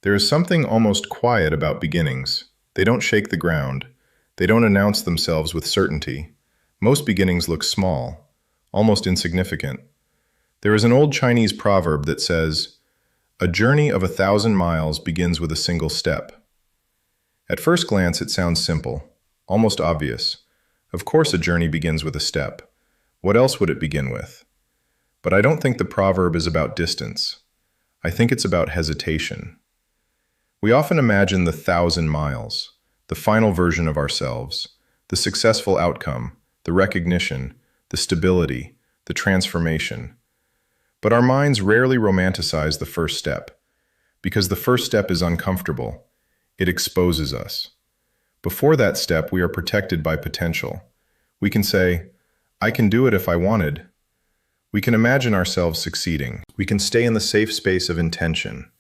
There is something almost quiet about beginnings. They don't shake the ground. They don't announce themselves with certainty. Most beginnings look small, almost insignificant. There is an old Chinese proverb that says, "A journey of 1,000 miles begins with a single step." At first glance, it sounds simple, almost obvious. Of course, a journey begins with a step. What else would it begin with? But I don't think the proverb is about distance. I think it's about hesitation. We often imagine the 1,000 miles, the final version of ourselves, the successful outcome, the recognition, the stability, the transformation. But our minds rarely romanticize the first step, because the first step is uncomfortable. It exposes us. Before that step, we are protected by potential. We can say, "I can do it if I wanted." We can imagine ourselves succeeding. We can stay in the safe space of intention.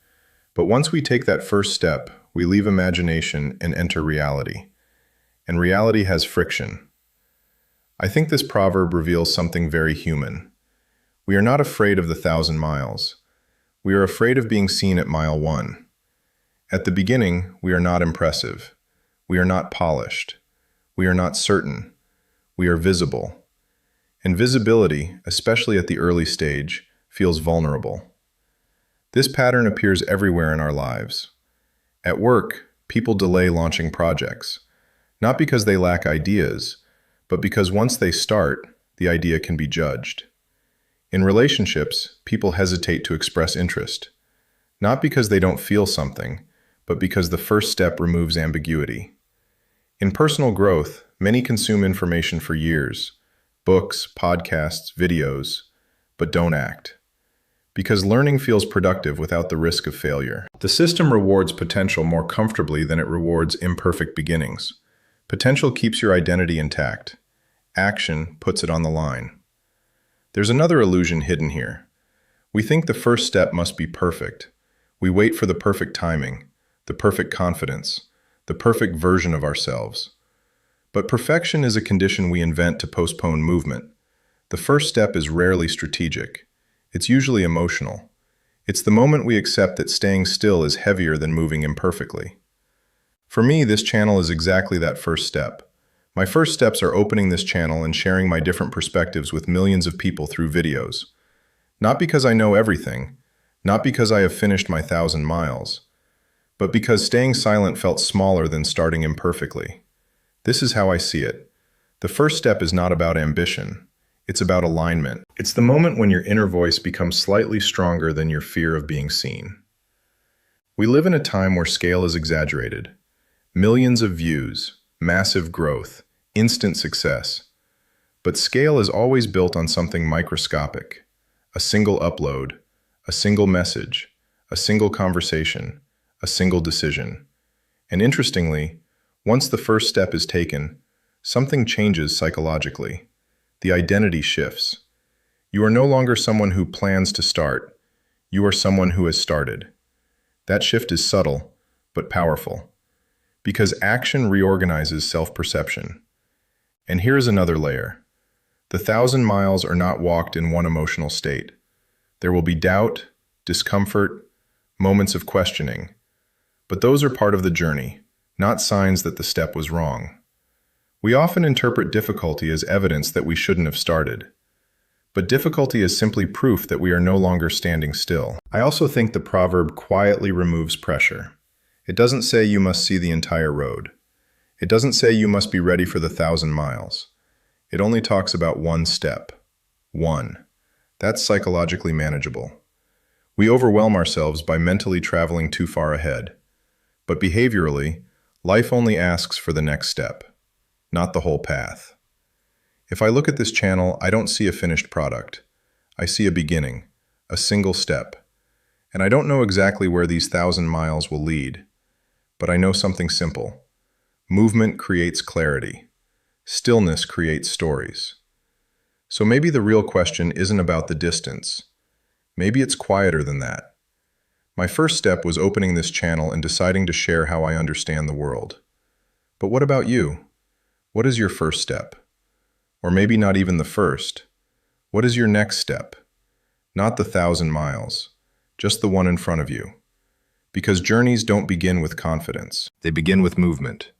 But once we take that first step, we leave imagination and enter reality. And reality has friction. I think this proverb reveals something very human. We are not afraid of the 1,000 miles. We are afraid of being seen at mile 1. At the beginning, we are not impressive. We are not polished. We are not certain. We are visible. And visibility, especially at the early stage, feels vulnerable. This pattern appears everywhere in our lives. At work, people delay launching projects, not because they lack ideas, but because once they start, the idea can be judged. In relationships, people hesitate to express interest, not because they don't feel something, but because the first step removes ambiguity. In personal growth, many consume information for years, books, podcasts, videos, but don't act. Because learning feels productive without the risk of failure. The system rewards potential more comfortably than it rewards imperfect beginnings. Potential keeps your identity intact. Action puts it on the line. There's another illusion hidden here. We think the first step must be perfect. We wait for the perfect timing, the perfect confidence, the perfect version of ourselves. But perfection is a condition we invent to postpone movement. The first step is rarely strategic. It's usually emotional. It's the moment we accept that staying still is heavier than moving imperfectly. For me, this channel is exactly that first step. My first steps are opening this channel and sharing my different perspectives with millions of people through videos. Not because I know everything, not because I have finished my 1,000 miles, but because staying silent felt smaller than starting imperfectly. This is how I see it. The first step is not about ambition. It's about alignment. It's the moment when your inner voice becomes slightly stronger than your fear of being seen. We live in a time where scale is exaggerated. Millions of views, massive growth, instant success. But scale is always built on something microscopic. A single upload, a single message, a single conversation, a single decision. And interestingly, once the first step is taken, something changes psychologically. The identity shifts. You are no longer someone who plans to start. You are someone who has started. That shift is subtle, but powerful. Because action reorganizes self-perception. And here's another layer. The 1,000 miles are not walked in one emotional state. There will be doubt, discomfort, moments of questioning. But those are part of the journey, not signs that the step was wrong. We often interpret difficulty as evidence that we shouldn't have started. But difficulty is simply proof that we are no longer standing still. I also think the proverb quietly removes pressure. It doesn't say you must see the entire road. It doesn't say you must be ready for the 1,000 miles. It only talks about one step. One. That's psychologically manageable. We overwhelm ourselves by mentally traveling too far ahead. But behaviorally, life only asks for the next step, not the whole path. If I look at this channel, I don't see a finished product. I see a beginning, a single step. And I don't know exactly where these 1,000 miles will lead, but I know something simple. Movement creates clarity. Stillness creates stories. So maybe the real question isn't about the distance. Maybe it's quieter than that. My first step was opening this channel and deciding to share how I understand the world. But what about you? What is your first step? Or maybe not even the first. What is your next step? Not the 1,000 miles, just the one in front of you. Because journeys don't begin with confidence. They begin with movement.